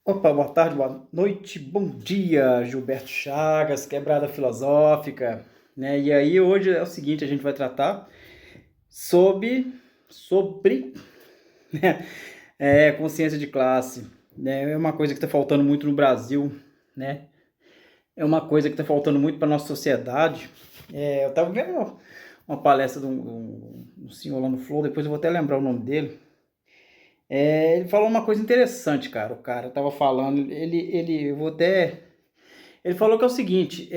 Opa, boa tarde, boa noite, bom dia, Gilberto Chagas, quebrada filosófica, né? E aí hoje é o seguinte, a gente vai tratar sobre né, consciência de classe, né? É uma coisa que está faltando muito no Brasil, né? É uma coisa que está faltando muito para nossa sociedade. Eu estava vendo uma palestra de um senhor lá no Flow, depois eu vou até lembrar o nome dele. Ele falou uma coisa interessante, cara. O cara tava falando, eu vou até. Ele falou que é o seguinte,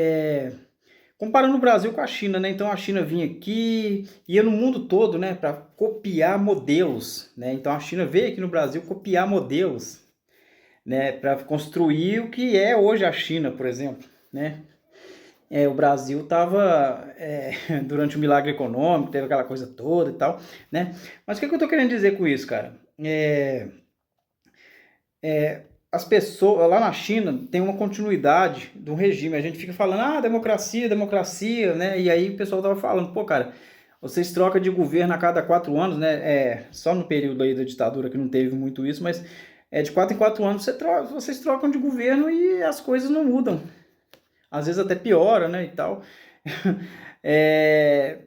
comparando o Brasil com a China, né? Então a China vinha aqui, ia no mundo todo, né, para copiar modelos, né? Então a China veio aqui no Brasil copiar modelos, né, para construir o que é hoje a China, por exemplo, né? O Brasil estava durante o milagre econômico, teve aquela coisa toda e tal, né? Mas o que eu estou querendo dizer com isso, cara? As pessoas lá na China tem uma continuidade do regime. A gente fica falando, democracia, democracia, né? E aí o pessoal tava falando, pô, cara, vocês trocam de governo a cada 4 anos, né? Só no período aí da ditadura que não teve muito isso, mas de 4 em 4 anos vocês trocam de governo e as coisas não mudam. Às vezes até piora, né? E tal. é,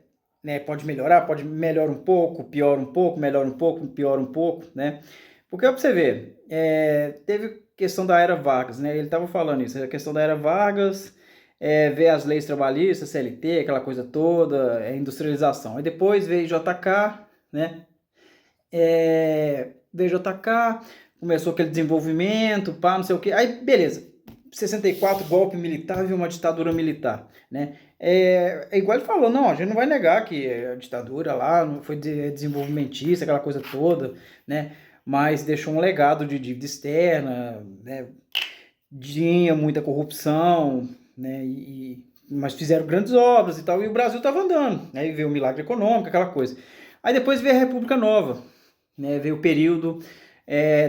pode melhorar, pode melhora um pouco, piora um pouco, melhora um pouco, piora um pouco, né? Porque pra você ver, teve questão da era Vargas, né? Ele estava falando isso, a questão da era Vargas, ver as leis trabalhistas, CLT, aquela coisa toda, industrialização. Aí depois veio JK, né? Veio JK, começou aquele desenvolvimento, pá, não sei o quê. Aí, beleza. 64, golpe militar, viu uma ditadura militar, né? Igual ele falou, não, a gente não vai negar que a ditadura lá não foi desenvolvimentista, aquela coisa toda, né? Mas deixou um legado de dívida externa, né? Tinha muita corrupção, né? Mas fizeram grandes obras e tal, e o Brasil estava andando. Aí veio o milagre econômico, aquela coisa. Aí depois veio a República Nova, né? Veio o período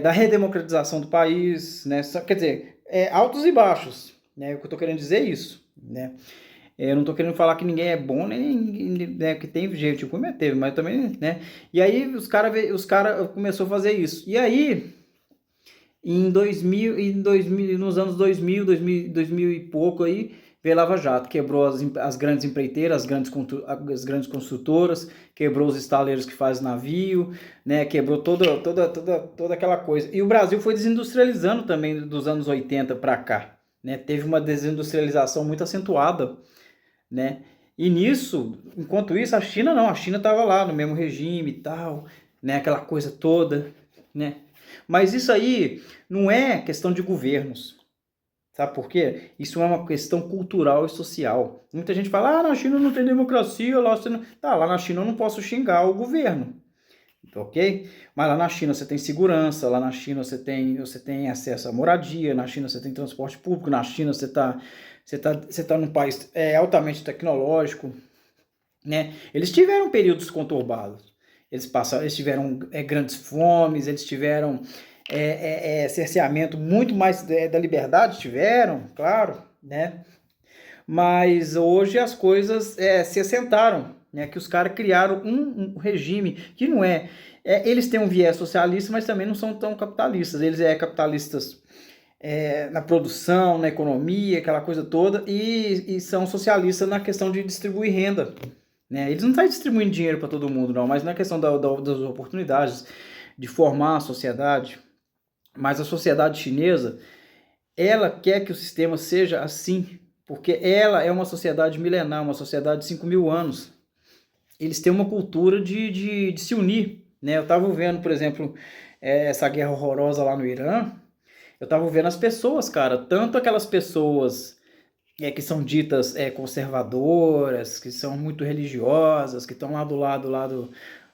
da redemocratização do país, né? Quer dizer, altos e baixos, né? O que eu estou querendo dizer é isso, né? Eu não estou querendo falar que ninguém é bom, nem né, que tem gente ruim, teve, mas também, né? E aí os cara começou a fazer isso. E aí, nos anos 2000 e pouco aí, veio Lava Jato, quebrou as grandes empreiteiras, as grandes construtoras, quebrou os estaleiros que fazem navio, né, quebrou toda aquela coisa. E o Brasil foi desindustrializando também dos anos 80 para cá, né? Teve uma desindustrialização muito acentuada, né? E nisso, enquanto isso, a China não, a China estava lá no mesmo regime e tal, né, aquela coisa toda, né? Mas isso aí não é questão de governos. Sabe por quê? Isso é uma questão cultural e social. Muita gente fala, na China não tem democracia, lá você não... Tá, lá na China eu não posso xingar o governo, ok? Mas lá na China você tem segurança, lá na China você tem acesso à moradia, na China você tem transporte público, na China você tá num país altamente tecnológico, né? Eles tiveram períodos conturbados. Eles tiveram grandes fomes, eles tiveram cerceamento muito mais da liberdade, tiveram, claro, né? Mas hoje as coisas se assentaram, né? Que os caras criaram um regime que não eles têm um viés socialista, mas também não são tão capitalistas. Eles capitalistas na produção, na economia, aquela coisa toda, e são socialistas na questão de distribuir renda, né? Eles não estão distribuindo dinheiro para todo mundo, não, mas na questão das oportunidades de formar a sociedade. Mas a sociedade chinesa, ela quer que o sistema seja assim, porque ela é uma sociedade milenar, uma sociedade de 5.000 anos. Eles têm uma cultura de se unir, né? Eu estava vendo, por exemplo, essa guerra horrorosa lá no Irã. Eu estava vendo as pessoas, cara, tanto aquelas pessoas que são ditas conservadoras, que são muito religiosas, que estão lá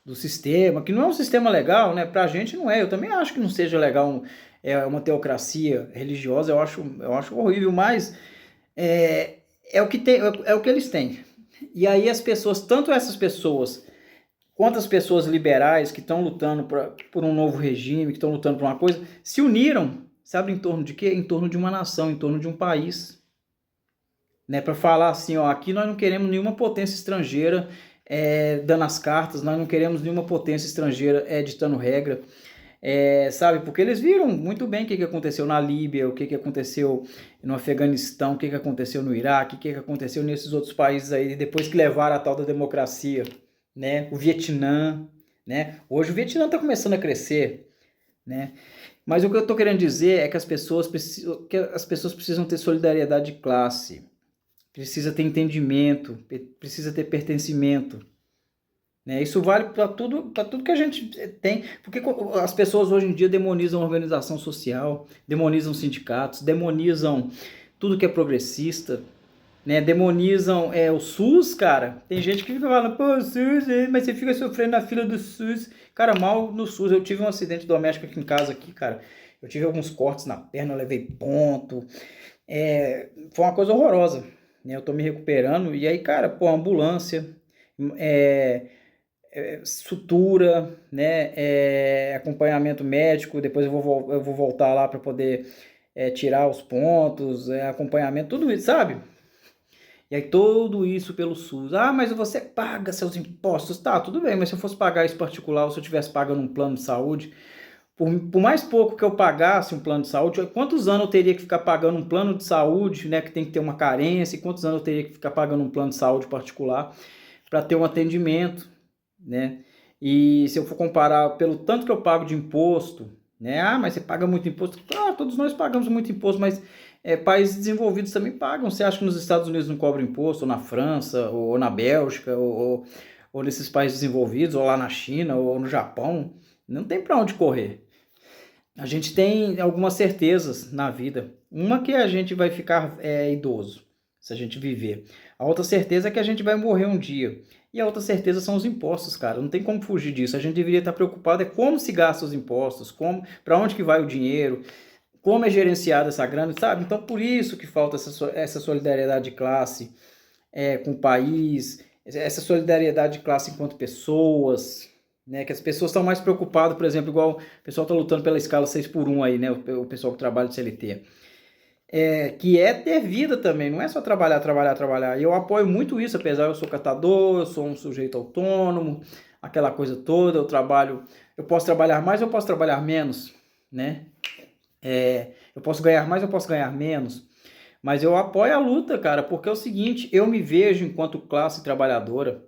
do sistema, que não é um sistema legal, né? Pra gente não é. Eu também acho que não seja legal uma teocracia religiosa, eu acho horrível, mas é o que tem, é o que eles têm. E aí as pessoas, tanto essas pessoas quanto as pessoas liberais que estão lutando por um novo regime, que estão lutando por uma coisa, se uniram, sabe, em torno de quê? Em torno de uma nação, em torno de um país, né, para falar assim, ó, aqui nós não queremos nenhuma potência estrangeira dando as cartas, nós não queremos nenhuma potência estrangeira ditando regra, sabe? Porque eles viram muito bem o que aconteceu na Líbia, o que aconteceu no Afeganistão, o que aconteceu no Iraque, o que aconteceu nesses outros países aí, depois que levaram a tal da democracia, né? O Vietnã, né? Hoje o Vietnã está começando a crescer, né? Mas o que eu estou querendo dizer é que as pessoas precisam ter solidariedade de classe, precisa ter entendimento, precisa ter pertencimento, né? Isso vale para tudo que a gente tem, porque as pessoas hoje em dia demonizam a organização social, demonizam sindicatos, demonizam tudo que é progressista, né? Demonizam o SUS, cara. Tem gente que fica falando, pô, SUS, mas você fica sofrendo na fila do SUS. Cara, mal no SUS. Eu tive um acidente doméstico aqui em casa, aqui, cara. Eu tive alguns cortes na perna, eu levei ponto. Foi uma coisa horrorosa, né? Eu tô me recuperando. E aí, cara, pô, ambulância, sutura, né? Acompanhamento médico. Depois eu vou voltar lá para poder tirar os pontos, acompanhamento, tudo isso, sabe? E aí tudo isso pelo SUS. Ah, mas você paga seus impostos. Tá, tudo bem, mas se eu fosse pagar isso particular, ou se eu estivesse pagando um plano de saúde, por mais pouco que eu pagasse um plano de saúde, quantos anos eu teria que ficar pagando um plano de saúde, né, que tem que ter uma carência, e quantos anos eu teria que ficar pagando um plano de saúde particular para ter um atendimento, né? E se eu for comparar pelo tanto que eu pago de imposto, né? Ah, mas você paga muito imposto. Ah, todos nós pagamos muito imposto, mas países desenvolvidos também pagam. Você acha que nos Estados Unidos não cobra imposto, ou na França, ou na Bélgica, ou nesses países desenvolvidos, ou lá na China, ou no Japão? Não tem para onde correr. A gente tem algumas certezas na vida. Uma que a gente vai ficar idoso, se a gente viver. A outra certeza é que a gente vai morrer um dia. E a outra certeza são os impostos, cara. Não tem como fugir disso. A gente deveria estar preocupado como se gasta os impostos, para onde que vai o dinheiro, como é gerenciada essa grana, sabe? Então, por isso que falta essa solidariedade de classe com o país, essa solidariedade de classe enquanto pessoas, né? Que as pessoas estão mais preocupadas, por exemplo, igual o pessoal está lutando pela escala 6x1 aí, né? O pessoal que trabalha de CLT. Que é ter vida também, não é só trabalhar, trabalhar, trabalhar. E eu apoio muito isso, apesar de eu sou catador, eu sou um sujeito autônomo, aquela coisa toda, eu posso trabalhar mais, eu posso trabalhar menos, né? Eu posso ganhar mais, eu posso ganhar menos. Mas eu apoio a luta, cara, porque é o seguinte, eu me vejo enquanto classe trabalhadora.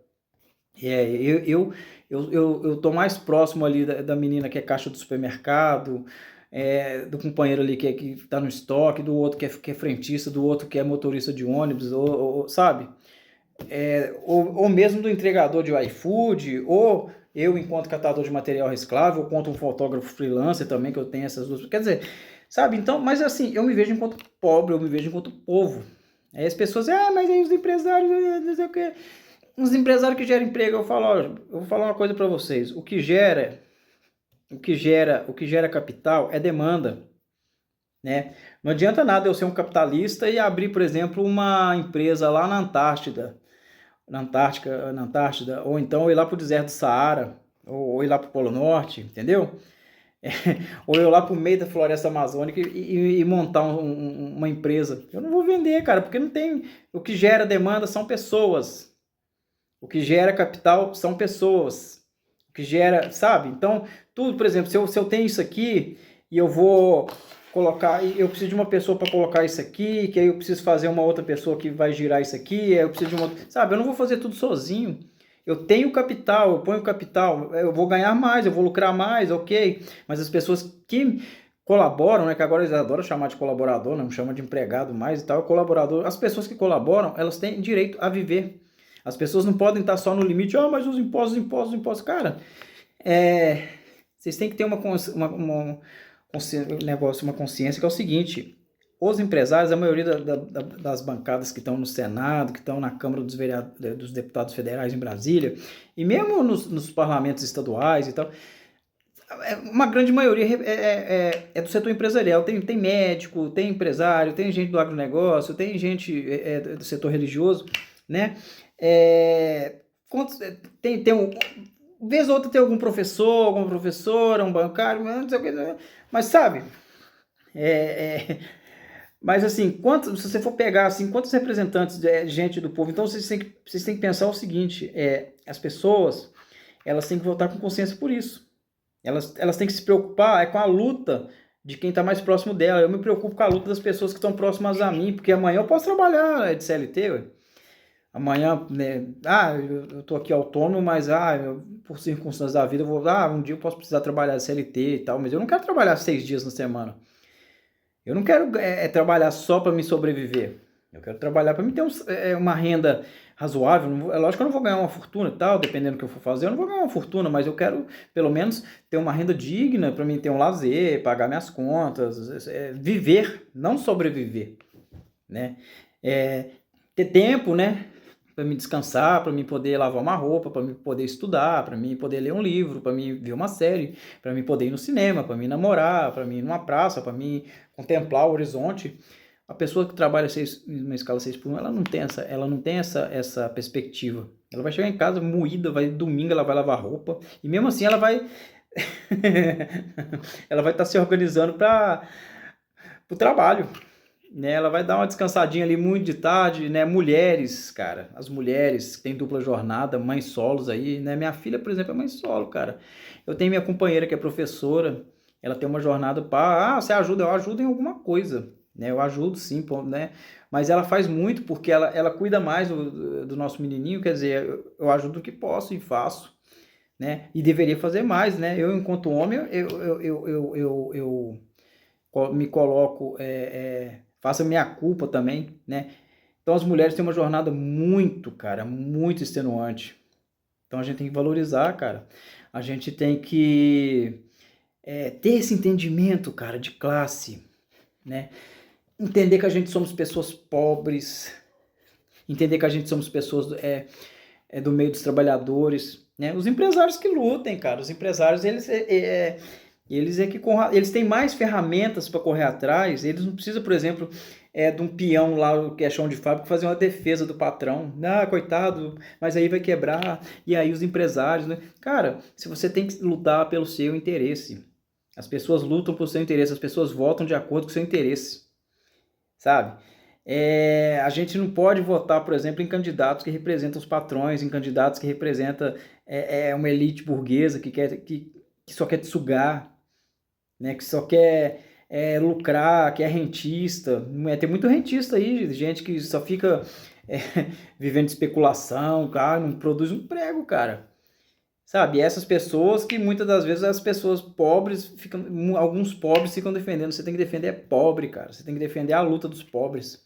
Eu tô mais próximo ali da menina que é caixa do supermercado, do companheiro ali que tá no estoque, do outro que é frentista, do outro que é motorista de ônibus, sabe? Ou mesmo do entregador de iFood, ou eu enquanto catador de material reciclável, ou quanto um fotógrafo freelancer também, que eu tenho essas duas. Quer dizer, sabe? Então, mas assim, eu me vejo enquanto pobre, eu me vejo enquanto povo. Aí as pessoas, mas aí os empresários, não sei o quê. Os empresários que geram emprego, eu falo, ó, eu vou falar uma coisa para vocês. O que gera capital é demanda, né? Não adianta nada eu ser um capitalista e abrir, por exemplo, uma empresa lá na Antártida, na Antártida, ou então ir lá para o deserto do Saara, ou ir lá para o Polo Norte, entendeu? Ou eu lá para o meio da floresta amazônica e montar uma empresa. Eu não vou vender, cara, porque não tem. O que gera demanda são pessoas. O que gera capital são pessoas. O que gera, sabe? Então, tudo, por exemplo, se eu tenho isso aqui e eu vou colocar, eu preciso de uma pessoa para colocar isso aqui, que aí eu preciso fazer uma outra pessoa que vai girar isso aqui, aí eu preciso de uma, sabe? Eu não vou fazer tudo sozinho. Eu tenho capital, eu ponho capital, eu vou ganhar mais, eu vou lucrar mais, ok. Mas as pessoas que colaboram, né, que agora eles adoram chamar de colaborador, não chamam de empregado mais e tal, colaborador. As pessoas que colaboram, elas têm direito a viver. As pessoas não podem estar só no limite, mas os impostos. Cara, vocês têm que ter uma consciência que é o seguinte, os empresários, a maioria das bancadas que estão no Senado, que estão na Câmara dos Deputados Federais em Brasília, e mesmo nos parlamentos estaduais e tal, uma grande maioria é do setor empresarial. Tem médico, tem empresário, tem gente do agronegócio, tem gente do setor religioso, né? Vez ou outra tem algum professor, alguma professora, um bancário, não sei o que, mas sabe, mas assim, se você for pegar assim, quantos representantes de gente do povo, então vocês têm que pensar o seguinte, as pessoas, elas têm que votar com consciência por isso, Elas têm que se preocupar com a luta de quem está mais próximo dela. Eu me preocupo com a luta das pessoas que estão próximas a mim, porque amanhã eu posso trabalhar, né, de CLT, ué. Amanhã, né, eu tô aqui autônomo, mas por circunstâncias da vida, um dia eu posso precisar trabalhar de CLT e tal, mas eu não quero trabalhar 6 dias na semana. Eu não quero trabalhar só para me sobreviver. Eu quero trabalhar para me ter uma renda razoável. É lógico que eu não vou ganhar uma fortuna e tal, dependendo do que eu for fazer, eu não vou ganhar uma fortuna, mas eu quero pelo menos ter uma renda digna para mim ter um lazer, pagar minhas contas, viver, não sobreviver, né? Ter tempo, né? Para me descansar, para mim poder lavar uma roupa, para mim poder estudar, para mim poder ler um livro, para mim ver uma série, para mim poder ir no cinema, para mim namorar, para mim ir numa praça, para mim contemplar o horizonte. A pessoa que trabalha numa escala 6 por 1, ela não tem essa perspectiva. Ela vai chegar em casa moída, domingo ela vai lavar roupa, e mesmo assim ela vai ela vai estar se organizando para o trabalho, né? Ela vai dar uma descansadinha ali muito de tarde, né? Mulheres, cara, as mulheres que têm dupla jornada, mães solos aí, né? Minha filha, por exemplo, é mãe solo, cara. Eu tenho minha companheira que é professora, ela tem uma jornada para, você ajuda, eu ajudo em alguma coisa, né? Eu ajudo sim, né? Mas ela faz muito porque ela cuida mais do nosso menininho, quer dizer, eu ajudo o que posso e faço, né? E deveria fazer mais, né? Eu, enquanto homem, eu me coloco, faço a minha culpa também, né? Então as mulheres têm uma jornada muito, cara, muito extenuante. Então a gente tem que valorizar, cara. A gente tem que ter esse entendimento, cara, de classe, né? Entender que a gente somos pessoas pobres, entender que a gente somos pessoas do meio dos trabalhadores, né? Os empresários que lutem, cara. Os empresários, eles têm mais ferramentas para correr atrás. Eles não precisam, por exemplo, de um peão lá que é chão de fábrica fazer uma defesa do patrão. Coitado, mas aí vai quebrar. E aí os empresários, né? Cara, se você tem que lutar pelo seu interesse. As pessoas lutam pelo seu interesse, as pessoas votam de acordo com o seu interesse, sabe? A gente não pode votar, por exemplo, em candidatos que representam os patrões, em candidatos que representam uma elite burguesa que só quer te sugar, né? Que só quer lucrar, que é rentista. Tem muito rentista aí, gente que só fica vivendo de especulação, cara, não produz um prego, cara. Sabe, essas pessoas que muitas das vezes as pessoas pobres alguns pobres ficam defendendo. Você tem que defender pobre, cara. Você tem que defender a luta dos pobres.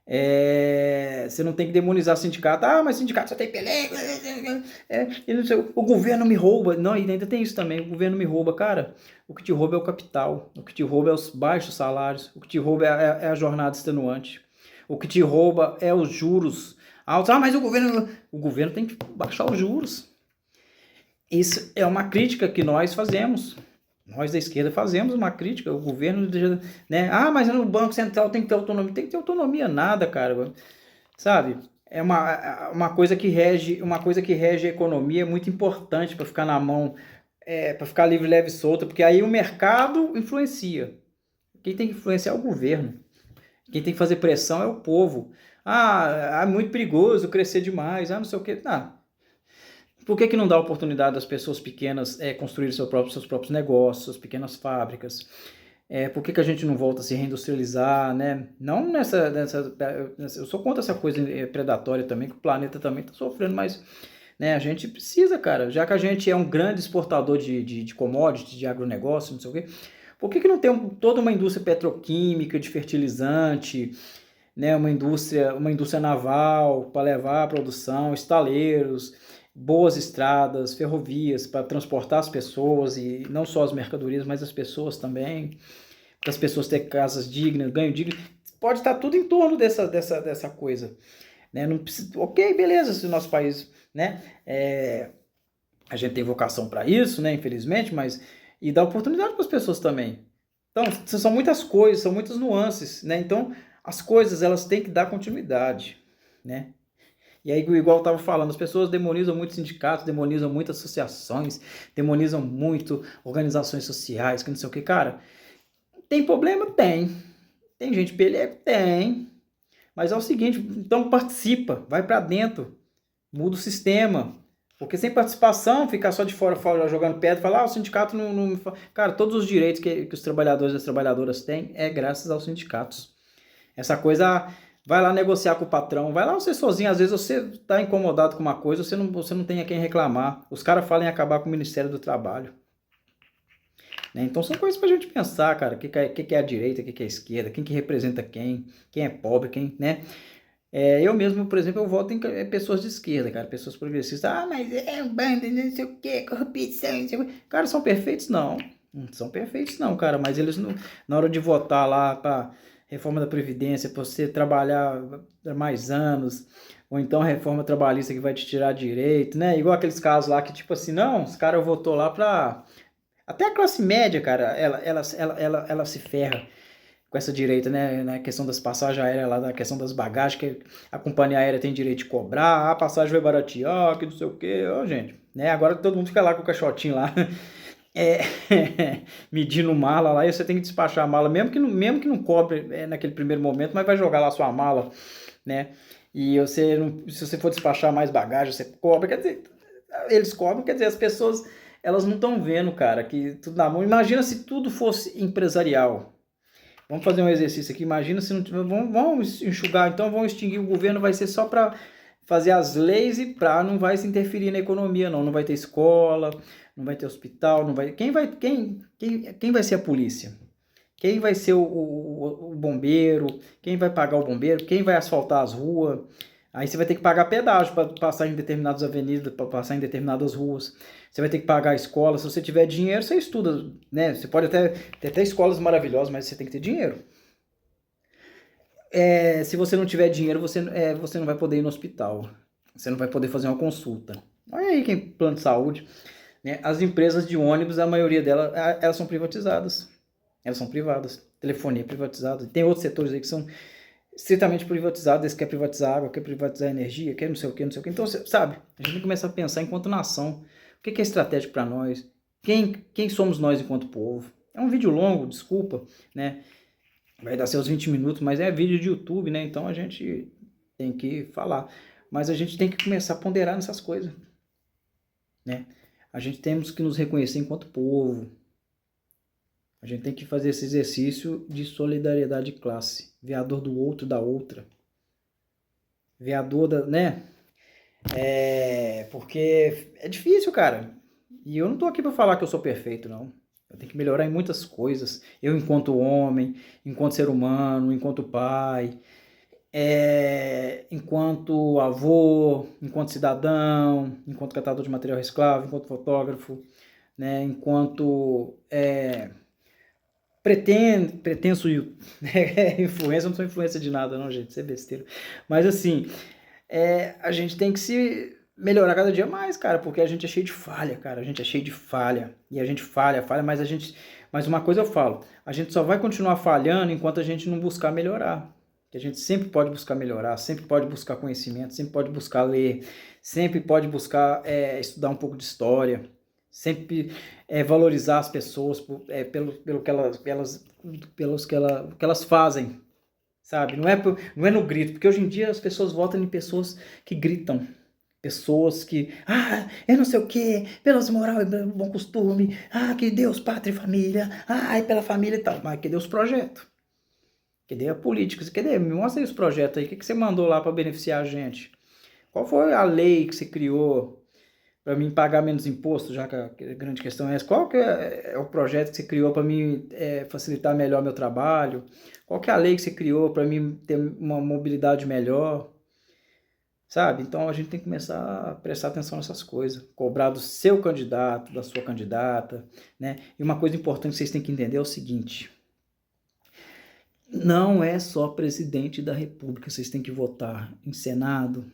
Você não tem que demonizar sindicato. Mas sindicato só tem pelego. O governo me rouba. Não, e ainda tem isso também. O governo me rouba. Cara, o que te rouba é o capital. O que te rouba é os baixos salários. O que te rouba é a jornada extenuante. O que te rouba é os juros altos. Mas o governo tem que baixar os juros. Isso é uma crítica que nós fazemos. Nós da esquerda fazemos uma crítica, o governo, né? Mas no Banco Central tem que ter autonomia. Tem que ter autonomia nada, cara. Sabe? É uma coisa que rege a economia, é muito importante para ficar na mão, para ficar livre, leve e solta, porque aí o mercado influencia. Quem tem que influenciar é o governo. Quem tem que fazer pressão é o povo. É muito perigoso crescer demais, não sei o quê. Por que não dá oportunidade das pessoas pequenas construírem seus próprios negócios, suas pequenas fábricas? Por que a gente não volta a se reindustrializar, né? Não eu sou contra essa coisa predatória também, que o planeta também está sofrendo, mas né, a gente precisa, cara, já que a gente é um grande exportador de commodities, de agronegócio, não sei o quê, por que não tem toda uma indústria petroquímica, de fertilizante, né, uma indústria naval para levar a produção, estaleiros, boas estradas, ferrovias para transportar as pessoas, e não só as mercadorias, mas as pessoas também, para as pessoas terem casas dignas, ganho digno, pode estar tudo em torno dessa coisa, né? Não precisa, ok, beleza, se o nosso país, né, a gente tem vocação para isso, né, infelizmente, mas e dá oportunidade para as pessoas também. Então, são muitas coisas, são muitas nuances, né? Então, as coisas elas têm que dar continuidade, né? E aí, igual eu estava falando, as pessoas demonizam muito sindicatos, demonizam muito associações, demonizam muito organizações sociais, que não sei o que. Cara, tem problema? Tem. Tem gente pelego? Tem. Mas é o seguinte, então participa, vai para dentro, muda o sistema, Porque sem participação, ficar só de fora jogando pedra, falar, o sindicato não. Cara, todos os direitos que os trabalhadores e as trabalhadoras têm é graças aos sindicatos. Essa coisa, vai lá negociar com o patrão, vai lá você sozinho, às vezes você está incomodado com uma coisa, você não tem a quem reclamar. Os caras falam em acabar com o Ministério do Trabalho. Né? Então são coisas pra gente pensar, cara, o que é a direita, o que é a esquerda, quem que representa quem é pobre, quem, né? Eu mesmo, por exemplo, eu voto em pessoas de esquerda, cara, pessoas progressistas. Ah, mas é um bando, não sei o que, corrupção, não sei o que. Cara, são perfeitos? Não. Não são perfeitos não, cara, mas eles não, na hora de votar lá pra reforma da Previdência, pra você trabalhar mais anos, ou então a reforma trabalhista que vai te tirar direito, né? Igual aqueles casos lá que, tipo assim, não, os caras votou lá pra... Até a classe média, cara, ela se ferra com essa direita, né, na questão das passagens aéreas, lá na questão das bagagens, que a companhia aérea tem direito de cobrar, a passagem vai baratear, que não sei o que, ó, gente, né, agora todo mundo fica lá com o caixotinho lá, é, medindo mala lá, e você tem que despachar a mala, mesmo que não cobre naquele primeiro momento, mas vai jogar lá a sua mala, né, e você não, se você for despachar mais bagagem, você cobra, quer dizer, eles cobram, quer dizer, as pessoas, elas não estão vendo, cara, que tudo na mão, imagina se tudo fosse empresarial. Vamos fazer um exercício aqui. Imagina se não tiver. Vamos enxugar, então vamos extinguir o governo. Vai ser só para fazer as leis e não vai se interferir na economia, não. Não vai ter escola, não vai ter hospital, não vai. Quem vai ser a polícia? Quem vai ser o bombeiro? Quem vai pagar o bombeiro? Quem vai asfaltar as ruas? Aí você vai ter que pagar pedágio para passar em determinadas avenidas, para passar em determinadas ruas. Você vai ter que pagar a escola. Se você tiver dinheiro, você estuda, né? Você pode até ter até escolas maravilhosas, mas você tem que ter dinheiro. Se você não tiver dinheiro, você não vai poder ir no hospital. Você não vai poder fazer uma consulta. Olha aí quem plano de saúde. Né? As empresas de ônibus, a maioria delas, elas são privatizadas. Elas são privadas. Telefonia é privatizada. Tem outros setores aí que são estritamente privatizados. Eles querem privatizar água, querem privatizar energia, querem não sei o que, não sei o que. Então, sabe, a gente tem que começar a pensar enquanto nação. O que é estratégico para nós? Quem somos nós enquanto povo? É um vídeo longo, desculpa, né? Vai dar seus 20 minutos, mas é vídeo de YouTube, né? Então a gente tem que falar. Mas a gente tem que começar a ponderar nessas coisas, né? A gente temos que nos reconhecer enquanto povo. A gente tem que fazer esse exercício de solidariedade de classe. Ver a dor do outro, da outra. Ver a dor da, né? Porque é difícil, cara. E eu não tô aqui para falar que eu sou perfeito, não. Eu tenho que melhorar em muitas coisas. Eu enquanto homem, enquanto ser humano, enquanto pai, enquanto avô, enquanto cidadão, enquanto catador de material reciclável, enquanto fotógrafo, né, enquanto pretenso influência, eu não sou influência de nada não, gente, isso é besteira. Mas assim, a gente tem que se melhorar cada dia mais, cara, porque a gente é cheio de falha, cara, a gente é cheio de falha, e a gente falha, mas uma coisa eu falo, a gente só vai continuar falhando enquanto a gente não buscar melhorar, que a gente sempre pode buscar melhorar, sempre pode buscar conhecimento, sempre pode buscar ler, sempre pode buscar estudar um pouco de história, sempre valorizar as pessoas pelo que elas fazem, sabe? Não é no grito, porque hoje em dia as pessoas votam em pessoas que gritam, pessoas que, eu não sei o que, pelas moral e pelo bom costume, que Deus, pátria e família, e pela família e tal, mas cadê os projetos? Cadê a política? Cadê? Me mostra aí os projetos aí, o que você mandou lá para beneficiar a gente? Qual foi a lei que você criou para mim pagar menos imposto, já que a grande questão é essa? Qual que é o projeto que você criou para mim facilitar melhor meu trabalho? Qual que é a lei que você criou para mim ter uma mobilidade melhor? Sabe? Então a gente tem que começar a prestar atenção nessas coisas, cobrar do seu candidato, da sua candidata, né? E uma coisa importante que vocês têm que entender é o seguinte: não é só presidente da República, vocês têm que votar em Senado,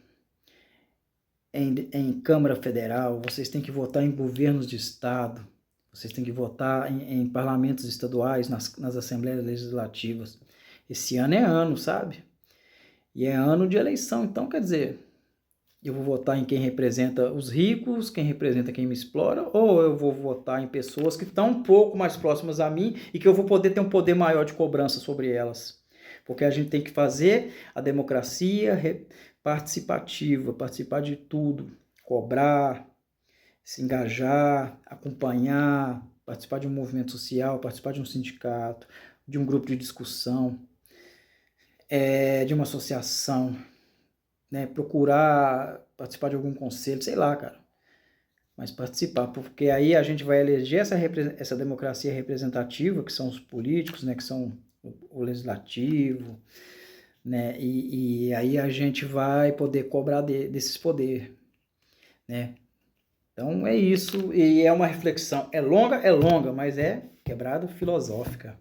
em Câmara Federal, vocês têm que votar em governos de estado, vocês têm que votar em parlamentos estaduais, nas assembleias legislativas. Esse ano é ano, sabe? E é ano de eleição, então quer dizer, eu vou votar em quem representa os ricos, quem representa quem me explora, ou eu vou votar em pessoas que estão um pouco mais próximas a mim e que eu vou poder ter um poder maior de cobrança sobre elas. Porque a gente tem que fazer a democracia participativa, participar de tudo, cobrar, se engajar, acompanhar, participar de um movimento social, participar de um sindicato, de um grupo de discussão, de uma associação, né? Procurar participar de algum conselho, sei lá, cara. Mas participar, porque aí a gente vai eleger essa democracia representativa, que são os políticos, né? Que são o legislativo, né? E aí a gente vai poder cobrar desses poderes, né? Então é isso, e é uma reflexão, é longa, mas é quebrada filosófica.